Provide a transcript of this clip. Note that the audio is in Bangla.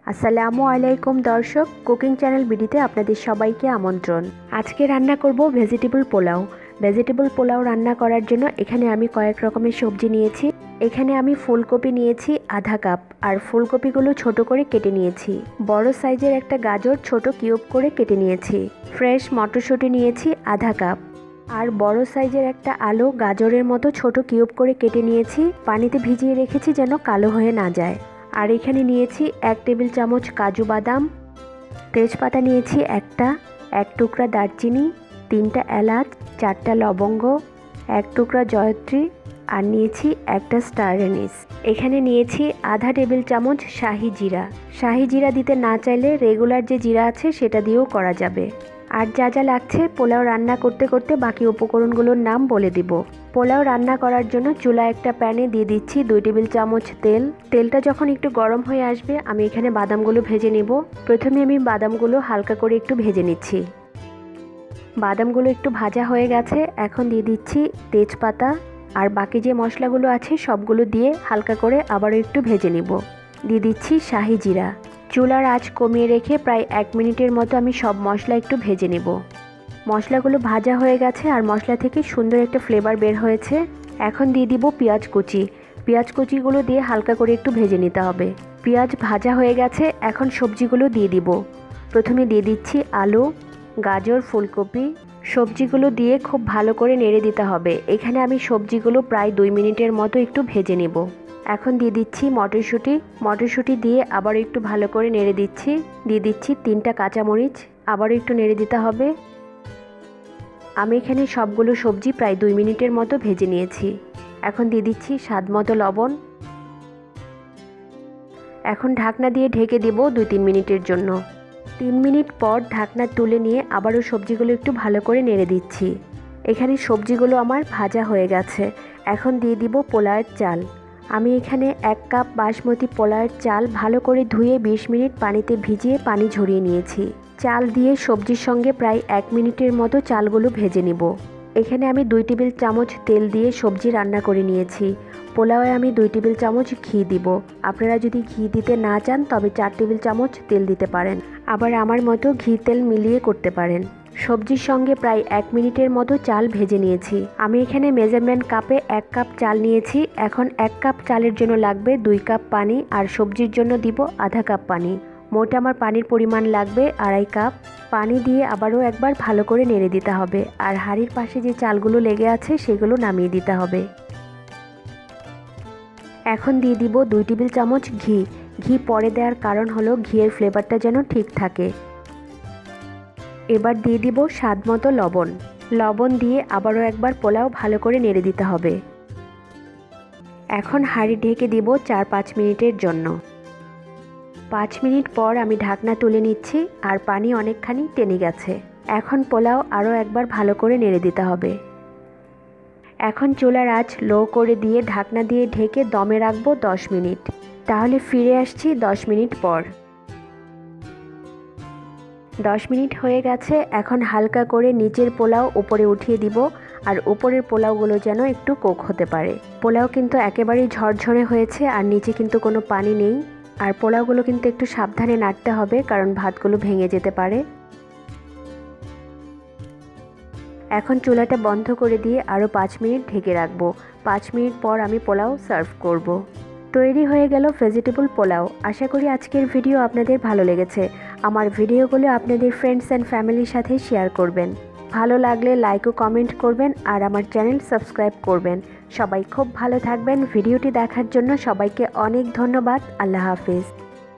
আসসালামু আলাইকুম দর্শক, কুকিং চ্যানেল বিডিতে আপনাদের সবাইকে আমন্ত্রণ। আজকে রান্না করব ভেজিটেবল পোলাও। ভেজিটেবল পোলাও রান্না করার জন্য এখানে আমি কয়েক রকমের সবজি নিয়েছি। এখানে আমি ফুলকপি নিয়েছি আধা কাপ, আর ফুলকপিগুলো ছোট করে কেটে নিয়েছি। বড় সাইজের একটা গাজর ছোট কিউব করে কেটে নিয়েছি। ফ্রেশ মটরশুঁটি নিয়েছি আধা কাপ, আর বড় সাইজের একটা আলু গাজরের মতো ছোট কিউব করে কেটে নিয়েছি। পানিতে ভিজিয়ে রেখেছি যেন কালো হয়ে না যায়। আর এখানে নিয়েছি 1 টেবিল চামচ কাজু বাদাম, তেজপাতা নিয়েছি একটা, 1 টুকরা দারচিনি, 3টা এলাচ, 4টা লবঙ্গ, 1 টুকরা জয়ত্রী, আর নিয়েছি একটা স্টার অ্যানিস। এখানে নিয়েছি আধা টেবিল চামচ শাহি জিরা। শাহি জিরা দিতে না চাইলে রেগুলার যে জিরা আছে সেটা দিয়েও করা যাবে। আর যা যা লাগছে পোলাও রান্না করতে করতে বাকি উপকরণগুলোর নাম বলে দিব। পোলাও রান্না করার জন্য চুলা একটা প্যানে দিয়ে দিচ্ছি 2 টেবিল চামচ তেল। তেলটা যখন একটু গরম হয়ে আসবে আমি এখানে বাদামগুলো ভেজে নেব। প্রথমে আমি বাদামগুলো হালকা করে একটু ভেজে নিচ্ছি। বাদামগুলো একটু ভাজা হয়ে গেছে, এখন দিয়ে দিচ্ছি তেজপাতা, আর বাকি যে মশলাগুলো আছে সবগুলো দিয়ে হালকা করে আবারও একটু ভেজে নিব। দিয়ে দিচ্ছি শাহি জিরা। চুলার আঁচ কমিয়ে রেখে প্রায় 1 মিনিটের মতো আমি সব মশলা একটু ভেজে নেব। মশলাগুলো ভাজা হয়ে গেছে আর মশলা থেকে সুন্দর একটা ফ্লেভার বের হয়েছে। এখন দিয়ে দিব পেঁয়াজ কুচি। পেঁয়াজ কুচিগুলো দিয়ে হালকা করে একটু ভেজে নিতে হবে। পেঁয়াজ ভাজা হয়ে গেছে, এখন সবজিগুলো দিয়ে দিব। প্রথমে দিয়ে দিচ্ছি আলু, গাজর, ফুলকপি। সবজিগুলো দিয়ে খুব ভালো করে নেড়ে দিতে হবে। এখানে আমি সবজিগুলো প্রায় 2 মিনিটের মতো একটু ভেজে নেব। এখন দিয়ে দিচ্ছি মটরশুঁটি। মটরশুঁটি দিয়ে আবার একটু ভালো করে নেড়ে দিচ্ছি। দিয়ে দিচ্ছি 3টা কাঁচামরিচ, আবারও একটু নেড়ে দিতে হবে। আমি এখানে সবগুলো সবজি প্রায় 2 মিনিটের মতো ভেজে নিয়েছি। এখন দিয়ে দিচ্ছি স্বাদ মতো লবণ। এখন ঢাকনা দিয়ে ঢেকে দেব 2-3 মিনিটের জন্য। 3 মিনিট পর ঢাকনা তুলে নিয়ে আবারও সবজিগুলো একটু ভালো করে নেড়ে দিচ্ছি। এখানে সবজিগুলো আমার ভাজা হয়ে গেছে। এখন দিয়ে দিব পোলাওয়ের চাল। আমি এখানে 1 কাপ বাসমতি পোলাওয়ের চাল ভালো করে ধুয়ে 20 মিনিট পানিতে ভিজিয়ে পানি ঝরিয়ে নিয়েছি। চাল দিয়ে সবজির সঙ্গে প্রায় 1 মিনিটের মতো চালগুলো ভেজে নিব। এখানে আমি 2 টেবিল চামচ তেল দিয়ে সবজি রান্না করে নিয়েছি। পোলাওয়ে আমি 2 টেবিল চামচ ঘি দিব। আপনারা যদি ঘি দিতে না চান তবে 4 টেবিল চামচ তেল দিতে পারেন, আবার আমার মতো ঘি তেল মিলিয়ে করতে পারেন। সবজির সঙ্গে প্রায় 1 মিনিটের মতো চাল ভেজে নিয়েছি। আমি এখানে মেজারমেন্ট কাপে 1 কাপ চাল নিয়েছি। এখন 1 কাপ চালের জন্য লাগবে 2 কাপ পানি, আর সবজির জন্য দিব আধা কাপ পানি। মোট আমার পানির পরিমাণ লাগবে 2.5 কাপ। পানি দিয়ে আবারও একবার ভালো করে নেড়ে দিতে হবে, আর হাঁড়ির পাশে যে চালগুলো লেগে আছে সেগুলো নামিয়ে দিতে হবে। এখন দিয়ে দিব 2 টেবিল চামচ ঘি। ঘি পরে দেওয়ার কারণ হলো ঘিয়ের ফ্লেভারটা যেন ঠিক থাকে। এবার দিয়ে দিব স্বাদ মতো লবণ। লবণ দিয়ে আবারও একবার পোলাও ভালো করে নেড়ে দিতে হবে। এখন হাঁড়ি ঢেকে দিব 4-5 মিনিটের জন্য। 5 মিনিট পর আমি ঢাকনা তুলে নিচ্ছি, আর পানি অনেকখানি টেনে গেছে। এখন পোলাও আরও একবার ভালো করে নেড়ে দিতে হবে। এখন চুলার আঁচ লো করে দিয়ে ঢাকনা দিয়ে ঢেকে দমে রাখবো 10 মিনিট। তাহলে ফিরে আসছি 10 মিনিট পর। 10 মিনিট হয়ে গেছে। এখন হালকা করে নিচের পোলাও উপরে উঠিয়ে দিব, আর উপরের পোলাওগুলো যেন একটু কোক হতে পারে। পোলাও কিন্তু একেবারেই ঝরঝরে হয়েছে, আর নিচে কিন্তু কোনো পানি নেই। আর পোলাওগুলো কিন্তু একটু সাবধানে নাড়তে হবে, কারণ ভাতগুলো ভেঙে যেতে পারে। এখন চুলাটা বন্ধ করে দিয়ে আরও 5 মিনিট ঢেকে রাখবো। 5 মিনিট পর আমি পোলাও সার্ভ করব। তৈরি হয়ে গেল ভেজিটেবল পোলাও। আশা করি আজকের ভিডিও আপনাদের ভালো লেগেছে। আমার ভিডিওগুলো আপনাদের ফ্রেন্ডস অ্যান্ড ফ্যামিলির সাথে শেয়ার করবেন। ভালো লাগলে লাইক ও কমেন্ট করবেন, আর আমার চ্যানেল সাবস্ক্রাইব করবেন। সবাই খুব ভালো থাকবেন। ভিডিওটি দেখার জন্য সবাইকে অনেক ধন্যবাদ। আল্লাহ হাফেজ।